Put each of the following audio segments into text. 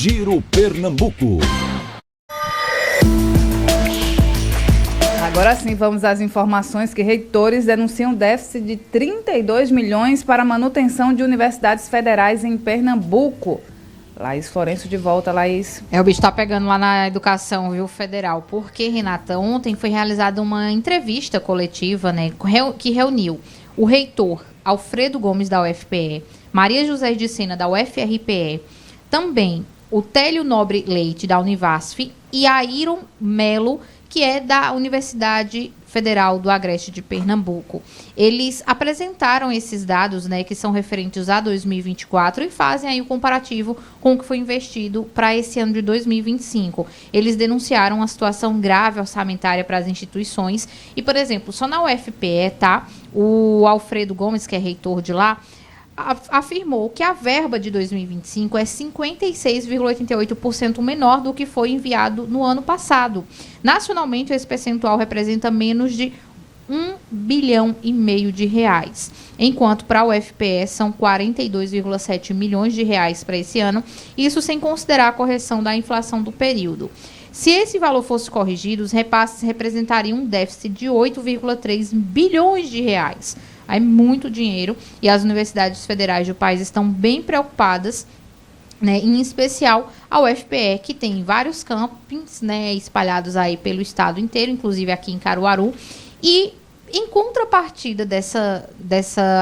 Giro Pernambuco. Agora sim, vamos às informações que reitores denunciam déficit de 32 milhões para manutenção de universidades federais em Pernambuco. Laís Florencio de volta, Laís. O bicho tá pegando lá na educação, viu, federal. Porque, Renata, ontem foi realizada uma entrevista coletiva, né, que reuniu o reitor Alfredo Gomes, da UFPE, Maria José de Sena, da UFRPE, também o Télio Nobre Leite, da Univasf, e a Iron Melo, que é da Universidade Federal do Agreste de Pernambuco. Eles apresentaram esses dados, né, que são referentes a 2024 e fazem aí o comparativo com o que foi investido para esse ano de 2025. Eles denunciaram uma situação grave orçamentária para as instituições e, por exemplo, só na UFPE, tá? O Alfredo Gomes, que é reitor de lá, afirmou que a verba de 2025 é 56,88% menor do que foi enviado no ano passado. Nacionalmente, esse percentual representa menos de 1,5 bilhão de reais, enquanto para a UFPE são 42,7 milhões de reais para esse ano, isso sem considerar a correção da inflação do período. Se esse valor fosse corrigido, os repasses representariam um déficit de 8,3 bilhões de reais. É muito dinheiro e as universidades federais do país estão bem preocupadas, né, em especial a UFPE, que tem vários campings, né, espalhados aí pelo estado inteiro, inclusive aqui em Caruaru. E em contrapartida dessa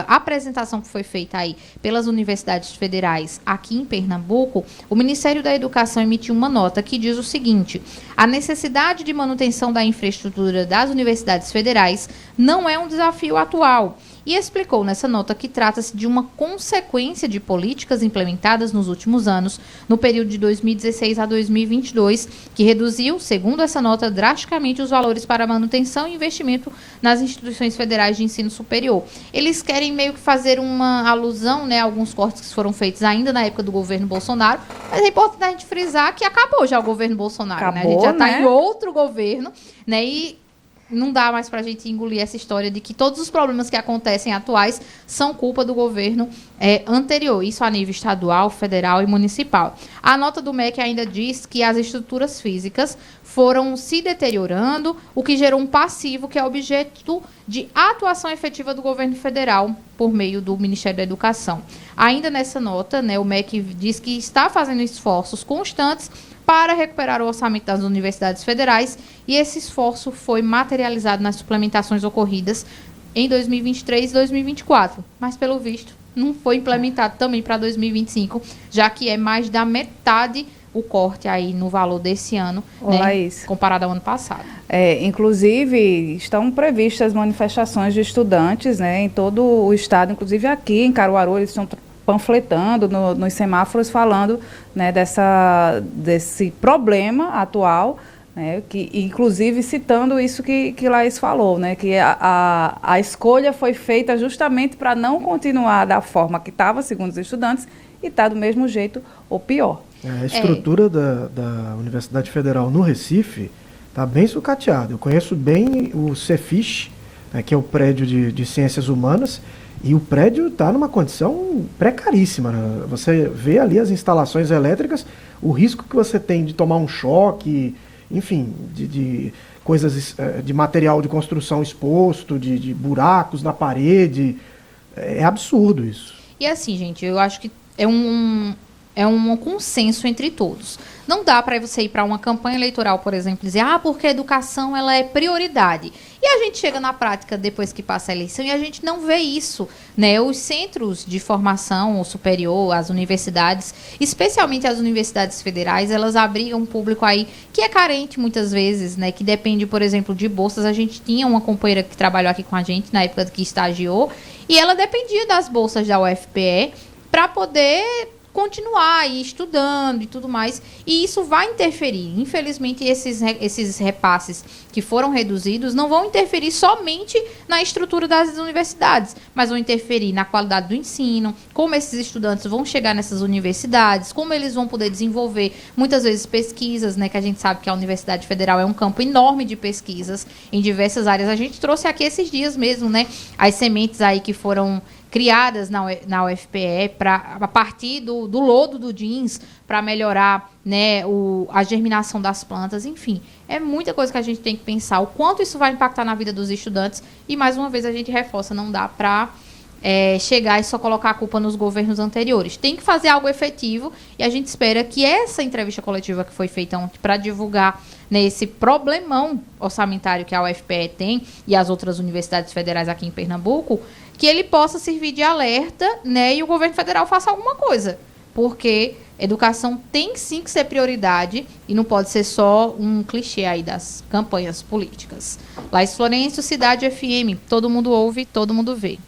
apresentação que foi feita aí pelas universidades federais aqui em Pernambuco, o Ministério da Educação emitiu uma nota que diz o seguinte: a necessidade de manutenção da infraestrutura das universidades federais não é um desafio atual. E explicou nessa nota que trata-se de uma consequência de políticas implementadas nos últimos anos, no período de 2016 a 2022, que reduziu, segundo essa nota, drasticamente os valores para manutenção e investimento nas instituições federais de ensino superior. Eles querem meio que fazer uma alusão, né, a alguns cortes que foram feitos ainda na época do governo Bolsonaro, mas é importante a gente frisar que acabou já o governo Bolsonaro, acabou, né? A gente já está em outro governo, né, e não dá mais para a gente engolir essa história de que todos os problemas que acontecem atuais são culpa do governo anterior, isso a nível estadual, federal e municipal. A nota do MEC ainda diz que as estruturas físicas foram se deteriorando, o que gerou um passivo que é objeto de atuação efetiva do governo federal por meio do Ministério da Educação. Ainda nessa nota, né, o MEC diz que está fazendo esforços constantes para recuperar o orçamento das universidades federais e esse esforço foi materializado nas suplementações ocorridas em 2023 e 2024, mas pelo visto não foi implementado também para 2025, já que é mais da metade o corte aí no valor desse ano, né, Laís, comparado ao ano passado. Inclusive, estão previstas manifestações de estudantes, né, em todo o estado, inclusive aqui em Caruaru, eles estão panfletando nos semáforos falando, né, desse problema atual, né, que, inclusive citando isso que Laís falou, né, que a escolha foi feita justamente para não continuar da forma que estava, segundo os estudantes, e está do mesmo jeito ou pior. A estrutura da Universidade Federal no Recife está bem sucateada. Eu conheço bem o Cefish, né, que é o prédio de Ciências Humanas, e o prédio está numa condição precaríssima, né? Você vê ali as instalações elétricas, o risco que você tem de tomar um choque, enfim, de coisas, de material de construção exposto, de buracos na parede. É absurdo isso. E assim, gente, eu acho que é um consenso entre todos. Não dá para você ir para uma campanha eleitoral, por exemplo, dizer, porque a educação ela é prioridade. E a gente chega na prática depois que passa a eleição e a gente não vê isso, né? Os centros de formação superior, as universidades, especialmente as universidades federais, elas abrigam um público aí que é carente muitas vezes, né? Que depende, por exemplo, de bolsas. A gente tinha uma companheira que trabalhou aqui com a gente na época que estagiou e ela dependia das bolsas da UFPE para poder continuar aí estudando e tudo mais, e isso vai interferir. Infelizmente, esses repasses que foram reduzidos não vão interferir somente na estrutura das universidades, mas vão interferir na qualidade do ensino, como esses estudantes vão chegar nessas universidades, como eles vão poder desenvolver, muitas vezes, pesquisas, né, que a gente sabe que a Universidade Federal é um campo enorme de pesquisas em diversas áreas. A gente trouxe aqui esses dias mesmo, né, as sementes aí que foram criadas na UFPE a partir do lodo do jeans para melhorar, né, a germinação das plantas, enfim. É muita coisa que a gente tem que pensar, o quanto isso vai impactar na vida dos estudantes e, mais uma vez, a gente reforça, não dá para chegar e só colocar a culpa nos governos anteriores. Tem que fazer algo efetivo e a gente espera que essa entrevista coletiva que foi feita ontem para divulgar, né, esse problemão orçamentário que a UFPE tem e as outras universidades federais aqui em Pernambuco, que ele possa servir de alerta, né, e o governo federal faça alguma coisa. Porque educação tem sim que ser prioridade e não pode ser só um clichê aí das campanhas políticas. Laís Florencio, Cidade FM. Todo mundo ouve, todo mundo vê.